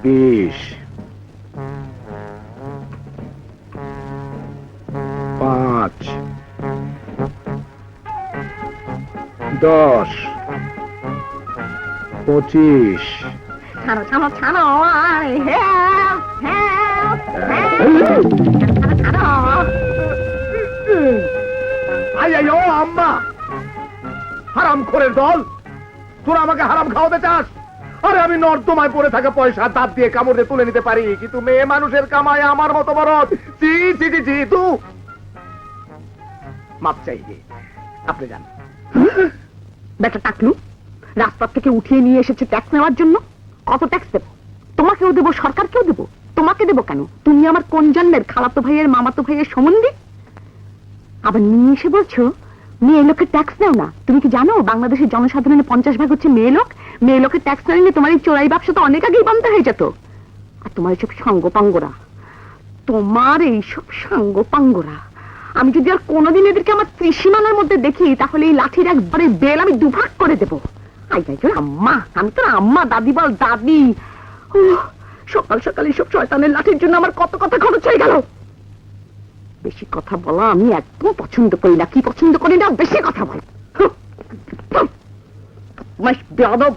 20, 5, 10, 25, ছাড়ো ছাড়ো ছাড়ো হেল্প হেল্প ছাড়ো আইয়ো আম্মা, হারাম খোরের দল, তোরা আমাকে হারাম খাওয়াতে চাস? আরে আমি নর্দমায় পড়ে থাকা পয়সা দাঁত দিয়ে কামড় দিয়ে তুলে নিতে পারি, কিন্তু মেয়ে মানুষের কামায় আমার মতো বড় জি জি জি জি তু মাপ চাইবে। আপনি যান। বেটা টাকলু, রাস্তা থেকে উঠিয়ে নিয়ে এসেছে ট্যাক্স নেওয়ার জন্য। কত ট্যাক্স দেবো? তোমাকেও দেবো, সরকারকেও দেবো। তোমাকে দেবো কেন? তুমি আমার কোন জন্মের খালাতো ভাইয়ের মামাতো ভাইয়ের সম্বন্ধী? আবার নিয়ে এসে বলছো মেয়ে লোকের ট্যাক্স দাও না। তুমি কি জানো বাংলাদেশের জনসাধারণের 50% হচ্ছে মেয়ে লোক? মেয়ে লোকের ট্যাক্স না নিলে তোমার এই চোরাই ব্যবসা তো অনেক আগেই বন্ধ হয়ে যেত। আর তোমার এইসব সাঙ্গপাঙ্গরা, তোমার এইসব সাঙ্গপাঙ্গরা, আমি যদি আর কোনোদিন এদেরকে আমার ত্রিসীমানার মধ্যে দেখি তাহলে এই লাঠির একবারে বেল আমি দুভাগ করে দেবো। আই যাই আম্মা, আমি তোর আম্মা, দাদি বল দাদি। সকাল সকাল এইসব শয়তানের লাঠির জন্য আমার কত কথা খরচ হয়ে গেল। বেশি কথা বলা আমি একদম পছন্দ করি না। কি পছন্দ করি না? বেশি কথা বল। বেয়াদব।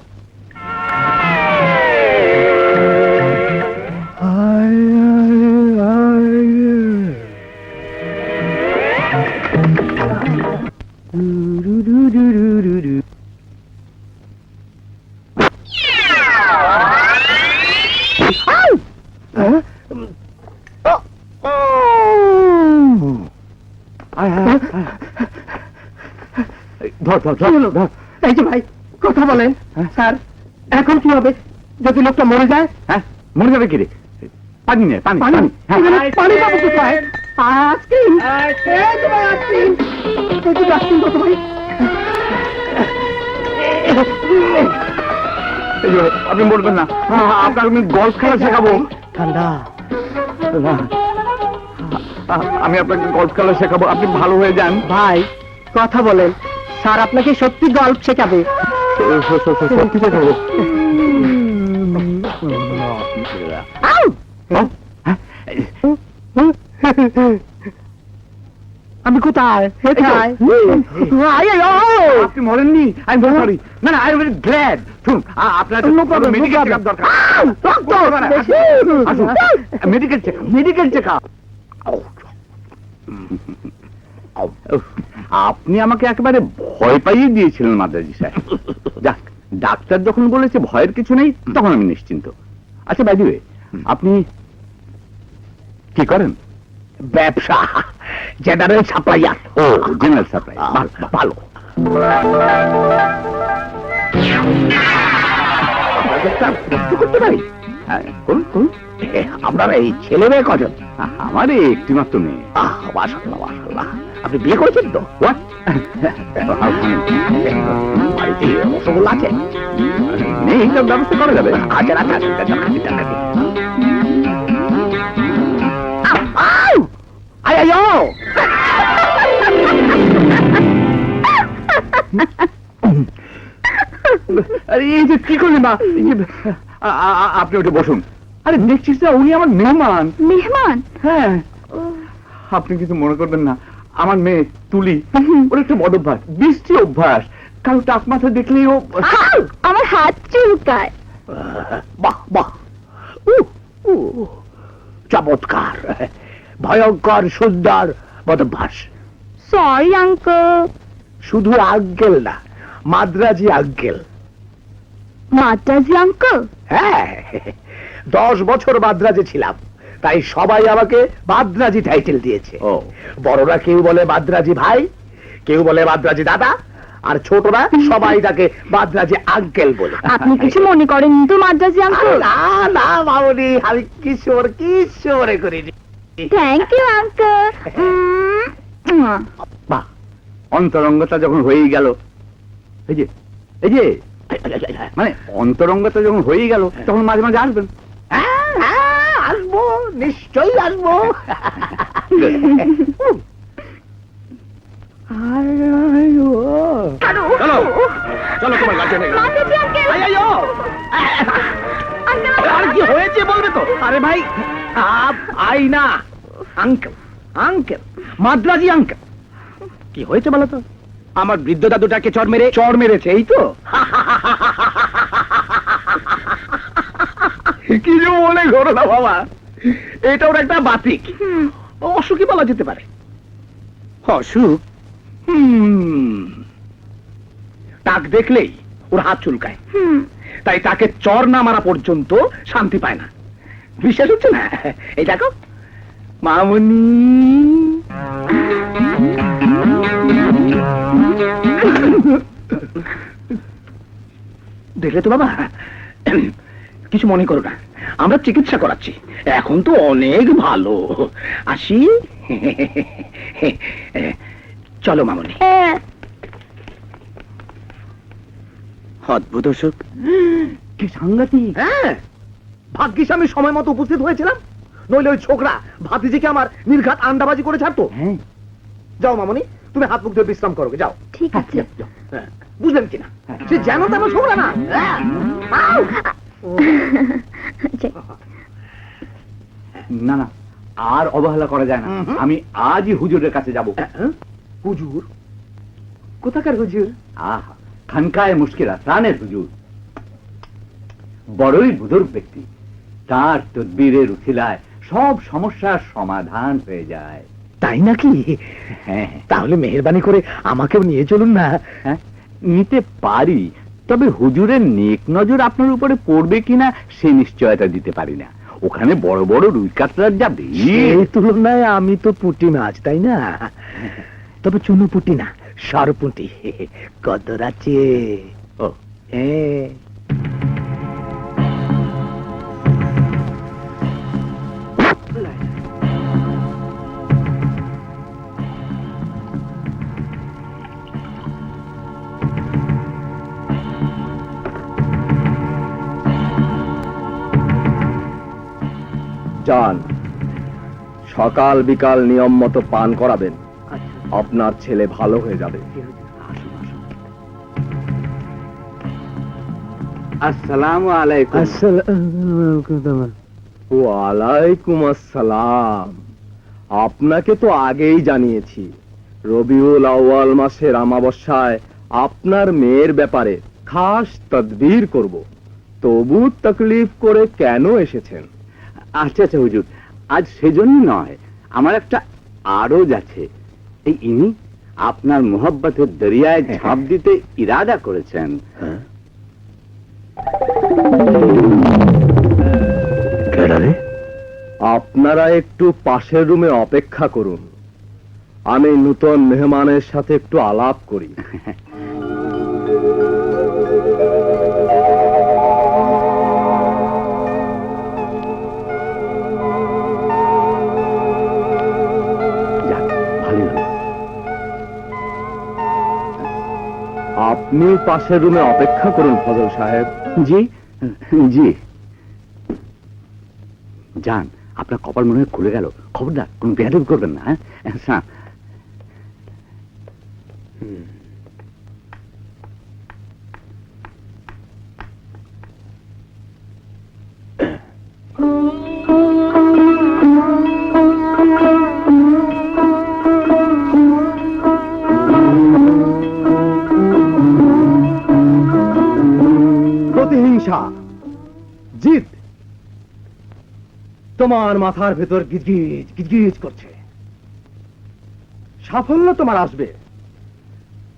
এই যে ভাই কথা বলেন স্যার, এখন কি হবে যদি লোকটা মরে যায়? হ্যাঁ মরে যাবে কি রে? পানি নে, পানি পানি পানি পাবো কোথায়? আইসক্রিম, এই যে ভাই আইসক্রিম, এই যে আইসক্রিম কত ভাই? এই যে ভাই আপনি মরবেন না, আপনাকে আমি গল্ফ খেলা শেখাবো। ঠান্ডা, আমি আপনাকে গল্ফ খেলা শেখাবো, আপনি ভালো হয়ে যান। ভাই কথা বলেন, স্যার আপনাকে সত্যি গল্প শেখাবে। সত্যি শেখাবো। আমি কোথায়? আপনি মরেননি? I am sorry. না না, আই এম ভেরি গ্ল্যাড। শুনুন, আপনার মেডিকেল চেকআপ দরকার। Medical checkup, medical checkup. আপনি আমাকে একেবারে ভয় পাইয়ে দিয়েছিলেন মাদ্রাজি সাহেব। যাক, ডাক্তার যখন বলেছে ভয়ের কিছু নেই তখন আমি নিশ্চিন্ত। আচ্ছা বাই দ্য ওয়ে, আপনি কি করেন? ব্যবসা, জেনারেল সাপ্লাইয়ার। ও জেনারেল সাপ্লাইয়ার, ভালো। করতে পারি? হ্যাঁ করুন করুন। আপনার এই ছেলে মেয়ে কজন? আমার একটি মাত্র মেয়ে। মাশাআল্লাহ মাশাআল্লাহ। আপনি বিয়ে করেছেন তো? বাড়িতে রসগোল্লা আছে? নেই, তার ব্যবস্থা করা যাবে। আচ্ছা আচ্ছা, আরে এই যে কি করলেন না? আপনি ওটা বসুন। আরে দেখছিস না উনি আমার মেহমান। মেহমান? হ্যাঁ। আপনি কিছু মনে করবেন না, আমার মেয়ে তুলি, ওর একটা বদ অভ্যাস, বৃষ্টি অভ্যাস। কারো টাক মাথা দেখলেই ও আমার হাত চুলকায়। বাহ বাহ, চমৎকার, ভয়ঙ্কর সুন্দর বদ অভ্যাস। Sorry uncle. শুধু আঙ্কেল না, মাদ্রাজি আঙ্কেল। মাদ্রাজি আঙ্কেল? হ্যাঁ, 10 বছর মাদ্রাজে ছিলাম, তাই সবাই আমাকে মাদ্রাজি টাইটেল দিয়েছে। বড়রা কেউ বলে মাদ্রাজি ভাই, কেউ বলে মাদ্রাজি দাদা, আর ছোটরা সবাই তাকে মাদ্রাজি আঙ্কেল বলে। আপনি কিছু মনে করেন তো মাদ্রাজি আঙ্কেল? না না মামনি, আমি কিশোর কিশোরে করিনি। Thank you uncle. বাহ, অন্তরঙ্গতা যখন হয়েই গেল, এই যে এই যে মানে অন্তরঙ্গতা যখন হয়েই গেল তখন মাঝে মাঝে আসবেন। আসবো, নিশ্চয়ই আসবো। চলো চলো, তোমার কাছে আর কি হয়েছে? তো? আরে ভাই, ভাই না, আঙ্কেল, আঙ্কেল, মাদ্রাজি আঙ্কেল। কি হয়েছে বলো তো? আমার বৃদ্ধ দাদুটাকে চড় মেরেছে, এই তো। কি যে মনে করো না বাবা, এটা ওর একটা বাতিক, অসুখই বলা যেতে পারে। অসুখ? টাক দেখলেই ওর হাত চুলকায়, তাই তাকে চর না মারা পর্যন্ত শান্তি পায় না। বিশ্বাস হচ্ছে না? এই দেখো মামুনি, দেখলে তো বাবা, কিছু মনে করো না, আমরা চিকিৎসা করাচ্ছি, এখন তো অনেক ভালো। আসি, চলো মামুনি। অদ্ভুত অসুখ, কি সাংঘাতিক। হ্যাঁ, ভাগ্যিস আমি সময় মতো উপস্থিত হয়েছিলাম, নইলে ওই ছোকরা ভাতিজিকে আমার নির্ঘাত আন্ডাবাজি করে ছাড়তো। হ্যাঁ, যাও মামনি, তুমি হাত মুখ ধুয়ে বিশ্রাম করো, যাও। ঠিক আছে। হ্যাঁ, বুঝলেন কিনা? সে যেন তেন ছোকরা না। আউ! না না, আর অবহেলা করা যায় না। আমি আজই হুজুরের কাছে যাব। হুজুর? কোথাকার হুজুর? আহা, খানকায় মুশকিল আসানের হুজুর, বড়ই বুজুর্গ ব্যক্তি। তার তদবিরের উছিলায় সব সমস্যার সমাধান হয়ে যায়। তাই নাকি? হ্যাঁ, তাহলে মেহেরবানি করে আমাকেও নিয়ে চলুন না। হ্যাঁ, নিতে পারি, তবে হুজুরের নেক নজর আপনার উপরে পড়বে কিনা সে নিশ্চয়তা দিতে পারি না। ওখানে বড় বড় রুই কাতলার যা এই তুলনায় আমি তো পুঁটি মাছ, তাই না? তবে চুনো পুঁটি না, সরপুঁটি। কদর আছে। ও, হ্যাঁ। যান, সকাল বিকাল নিয়ম মতো পান করাবেন, আপনার ছেলে ভালো হয়ে যাবে। আসসালামু আলাইকুম। ওয়ালাইকুম আসসালাম। আপনাকে তো আগেই জানিয়েছি, রবিউল আউয়াল মাসের আমাবস্যায় আপনার মেয়ের ব্যাপারে খাস তদবির করব। তবু তকলিফ করে কেন এসেছেন? আচ্ছা আচ্ছা হুজুর, আজ সেজন্য নয়, আমার একটা আরজ আছে। এই ইনি আপনার মোহাব্বতের দরিয়ায় ঝাঁপ দিতে ইরাদা করেছেন। আপনারা একটু পাশের রুমে অপেক্ষা করুন, আমি নূতন মেহমানের সাথে একটু আলাপ করি। যাক, ভালোই হলো। আপনি পাশের রুমে অপেক্ষা করুন ফজল সাহেব। জি জি, যান, আপনার কপাল মনে হয় খুলে গেল। খবরদার কোন বেয়াদবি করবেন না। হ্যাঁ, প্রতিহিংসা, জিদ তোমার মাথার ভেতর গিজগিজ গিজগিজ করছে। সাফল্য তোমার আসবে,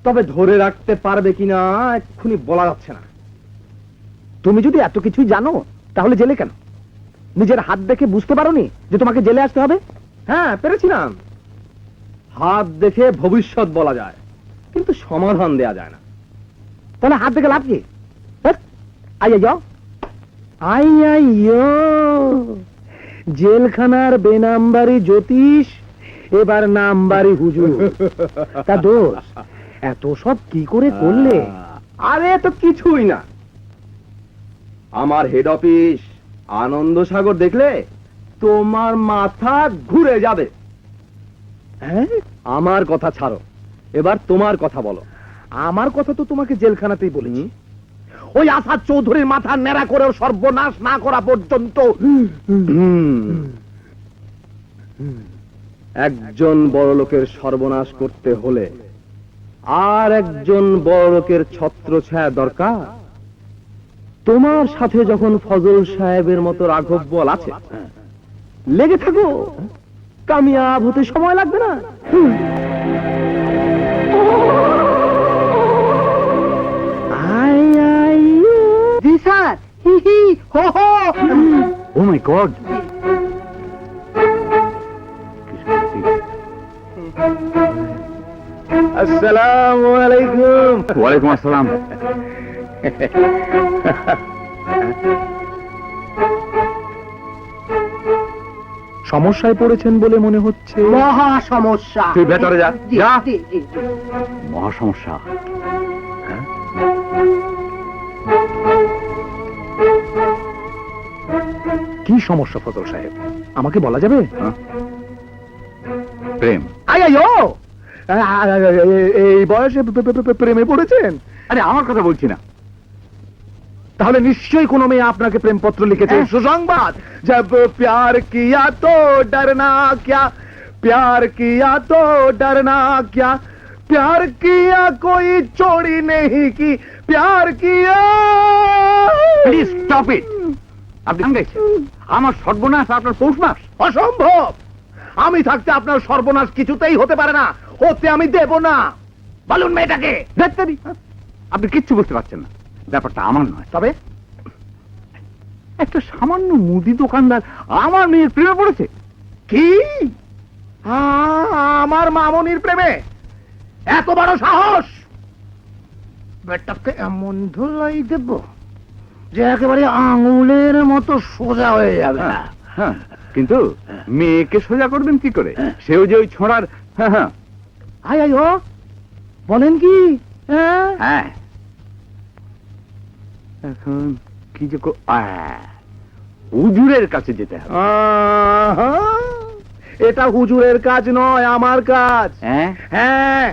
তবে ধরে রাখতে পারবে কিনা এক্ষুনি বলা যাচ্ছে না। তুমি যদি এত কিছুই জানো, তাহলে জেলে কেন? নিজের হাত দেখে বুঝতে পারোনি যে তোমাকে জেলে আসতে হবে? হ্যাঁ, পেরেছিলাম। হাত দেখে ভবিষ্যৎ বলা যায়, কিন্তু সমাধান দেয়া যায় না। তাহলে হাত দেখে লাভ কি? আইয়া যাও, আইয়া, জেলখানার বেনামবারি জ্যোতিষ, এবার নামবারি হুজুর। তা দোষ, এত সব কি করে করলে? আরে তো কিছুই না। আমার হেড অফিস আনন্দ সাগর দেখলে তোমার মাথা ঘুরে যাবে। হ্যাঁ, আমার কথা ছাড়ো, এবার তোমার কথা বলো। আমার কথা তো তোমাকে জেলখানাতেই বলিনি। ওই আসাদ চৌধুরীর মাথা ন্যাড়া করে ওর সর্বনাশ না করা পর্যন্ত। একজন বড় লোকের সর্বনাশ করতে হলে আর একজন বড় লোকের ছত্রছায়া দরকার। তোমার সাথে যখন ফজল সাহেবের মতো রাঘব বল আছে, লেগে থাকো, কামিয়াব হতে সময় লাগবে না। জি স্যার, হি হি হো হো। ও মাই গড, আসসালামু আলাইকুম। ওয়ালাইকুম আসসালাম। সমস্যায় পড়েছেন বলে মনে হচ্ছে। মহা সমস্যা। তুই ভেতরে যা, জি, যা। জি, জি, জি। মহা সমস্যা। কি সমস্যা ফজল সাহেব, আমাকে বলা যাবে? হ্যাঁ? প্রেম। আইও, এই বয়সে প্রেমে পড়েছেন? আরে আমার কথা বলছি না। তাহলে নিশ্চয়ই কোনো মেয়ে আপনাকে প্রেমপত্র লিখেছে। সুসংবাদ, জব প্যার কিয়া তো ডরনা ক্যা, প্যার কিয়া তো ডরনা ক্যা, প্যার কিয়া কোই চোরি নেহি কি, প্যার কিয়া। Please stop it. আপনি গাইছেন আমার সর্বনাশ আপনার পৌষ মাস। অসম্ভব, আমি থাকতে আপনার সর্বনাশ কিছুতেই হতে পারে না, হতে আমি দেব না। বলুন মেয়েটাকে। ধ্যাত্তেরি, আপনি কিচ্ছু বুঝতে পারছেন না। ব্যাপারটা আমার নয়। তবে একটা সামান্য মুদি দোকানদার আমার মেয়ের প্রেমে পড়েছে। কি? আমার মামনির প্রেমে এত বড় সাহস? বেটাকে এমন ধুলাই দেব যে একেবারে আঙুলের মতো সোজা হয়ে যাবে। হ্যাঁ, হ্যাঁ, কিন্তু মেয়েকে সোজা করবেন কি করে? সেও যে ওই ছোঁড়ার। হ্যাঁ হ্যাঁ আই আই ও, বলেন কি? হ্যাঁ, হ্যাঁ, এখন কি যে হুজুরের কাছে যেতে হবে। আহা, এটা হুজুরের কাজ নয়, আমার কাজ। হ্যাঁ, হ্যাঁ,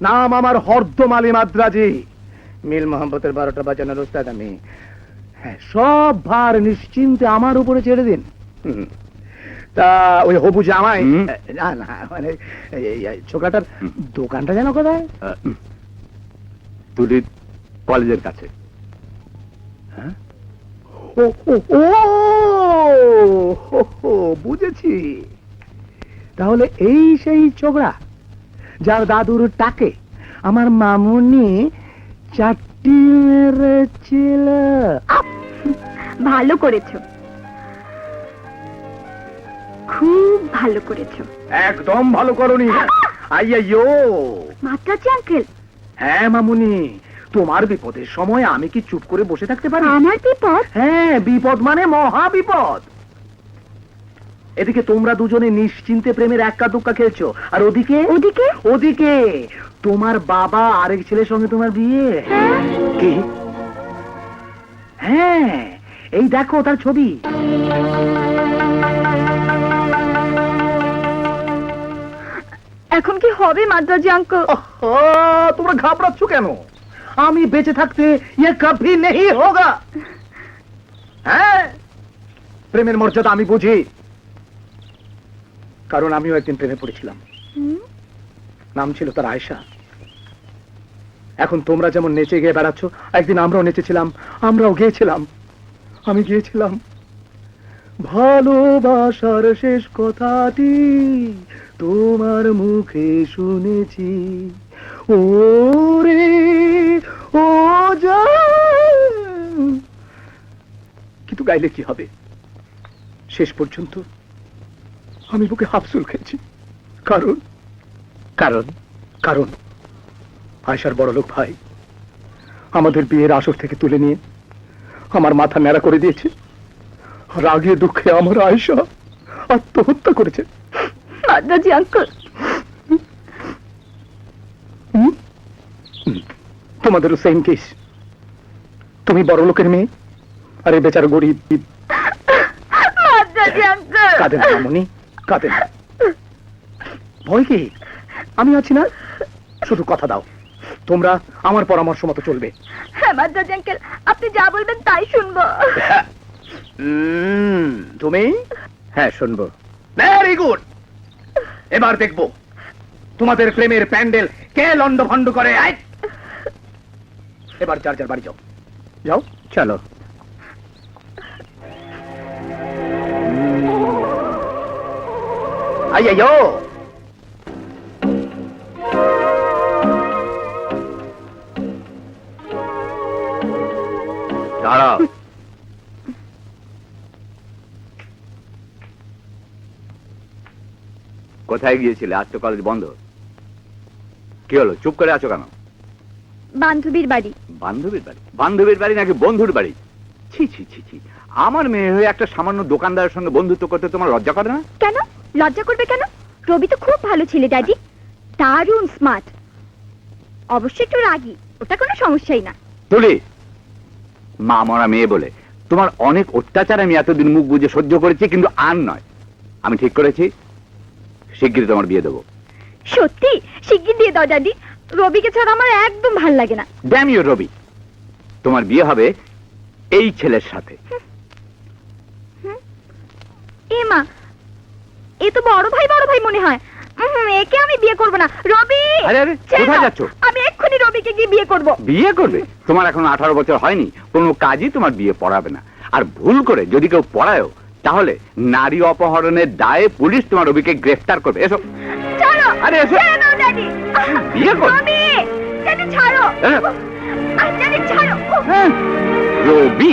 নাম আমার হরদম আলী মাদ্রাজি, মিল মোহাম্মতের 12টা বাজানোর ওস্তাদ আমি। হ্যাঁ, সব ভার নিশ্চিন্তে আমার উপরে ছেড়ে দিন। তা ওই হবু জামাই, না না, মানে এই ছোকরাটার দোকানটা যেন কোথায়? তুলির কলেজের কাছে। ও ও ও, হো, হো, বুঝেছি। তাহলে এই সেই ছোকরা যার দাদুর টাকে আমার মামুনি চারটি মেরেছিল। ভালো করেছো, খুব ভালো করেছো। একদম ভালো করনি। আইয়ো, মাত্রাজি আঙ্কেল, হ্যাঁ মামুনি, তোমার বিপদের সময় আমি কি চুপ করে বসে থাকতে পারি? আমার বিপদ? হ্যাঁ, বিপদ মানে মহা বিপদ। এদিকে তোমরা দুজনে নিশ্চিন্তে প্রেমের এক্কা দুক্কা খেলছো, আর ওদিকে ওদিকে ওদিকে তোমার বাবা আরেক ছেলের সঙ্গে তোমার বিয়ে। কি? হ্যাঁ, এই দেখো তার ছবি। এখন কি হবে মাদ্রাজি আঙ্কেল? তোমরা ঘাবড়াচ্ছ কেন? আমি বেঁচে থাকতে ইয়ে কভি নেই হোগা। হ্যাঁ, প্রেমের মর্যাদা আমি বুঝি, কারণ আমিও একদিন প্রেমে পড়েছিলাম। নাম ছিল তার আয়েশা। এখন তোমরা যেমন নেচে গিয়ে বেড়াচ্ছ, একদিন আমরাও নেচেছিলাম, আমরাও গিয়েছিলাম। আমি গিয়েছিলাম, ভালোবাসার শেষ কথাটি তোমার মুখে শুনেছি, ও রে ও জান। কিন্তু গাইলে কি হবে? শেষ পর্যন্ত আমি বুকে হাফসুল খেয়েছি। কারণ কারণ কারণ আয়েশার বড়লোক ভাই আমাদের বিয়ের আসর থেকে তুলে নিয়ে আমার মাথা ন্যাড়া করে দিয়েছে। রাগে দুঃখে আমার আয়েশা আত্মহত্যা করেছে। মাদ্রাজি আঙ্কেল, তোমাদেরও সেম কেস। তুমি বড় লোকের মেয়ে, আরে বেচারা গরিব। মাদ্রাজি আঙ্কেল, কাঁদে না মামনি, কাঁদে না। ভয় কি? আমি আছি না? শুধু কথা দাও, তোমরা আমার পরামর্শ মতো চলবে। হ্যাঁ মাদ্রাজ আঙ্কেল, আপনি যা বলবেন তাই শুনবো। তুমি? হ্যাঁ, শুনবো। Very good. এবার দেখবো তোমাদের প্রেমের প্যান্ডেল কে লন্ড ভন্ড করে। আয়, এবার যার যার বাড়ি যাও। যাও, চলো। আইয়ো, দাঁড়াও। কোথায় গিয়েছিলে? আজ তো কলেজ বন্ধ। কি হলো, চুপ করে আছো কেন? বান্ধবীর বাড়ি। বান্ধবীর বাড়ি? বান্ধবীর বাড়ি নাকি বন্ধুর বাড়ি? ছি ছি ছি ছি, আমার মেয়ে হয়ে একটা সামান্য দোকানদারের সঙ্গে বন্ধুত্ব করতে তোমার লজ্জা করে না? কেন লজ্জা করবে কেন? রবি তো খুব ভালো ছেলে ড্যাডি, দারুণ স্মার্ট, অবশ্যই একটু রাগী, ওটা কোনো সমস্যাই না। তুলি, মা মরা মেয়ে বলে তোমার অনেক অত্যাচার আমি এতদিন মুখ বুজে সহ্য করেছি, কিন্তু আর নয়। আমি ঠিক করেছি, শিগগিরই তোমার বিয়ে দেবো। সত্যি? শিগগির দিয়ে দাও ড্যাডি, রবিকে ছাড়া আমার একদম ভাল লাগে না। ড্যাম ইউ রবি, তোমার বিয়ে হবে এই ছেলের সাথে। এ মা, এ তো বড় ভাই মনে হয়। একে আমি বিয়ে করব না। রবি, আরে আরে, ছেড়ে কোথায় দাও। যাচ্ছ? আমি এক্ষুনি রবিকে গিয়ে বিয়ে করব। বিয়ে করবে? তোমার এখনো 18 বছর হয়নি, কোনো কাজই তোমার বিয়ে পড়াবে না। আর ভুল করে যদি কেউ পড়ায়ও, তাহলে নারী অপহরণের দায়ে পুলিশ তোমার রবিকে গ্রেফতার করবে। এসো। চলো। আরে এসো। ছেড়ে দাও ড্যাডি। বিয়ে কর। রবি, ড্যাডি ছাড়ো। হ্যাঁ। ড্যাডি ছাড়ো। রবি,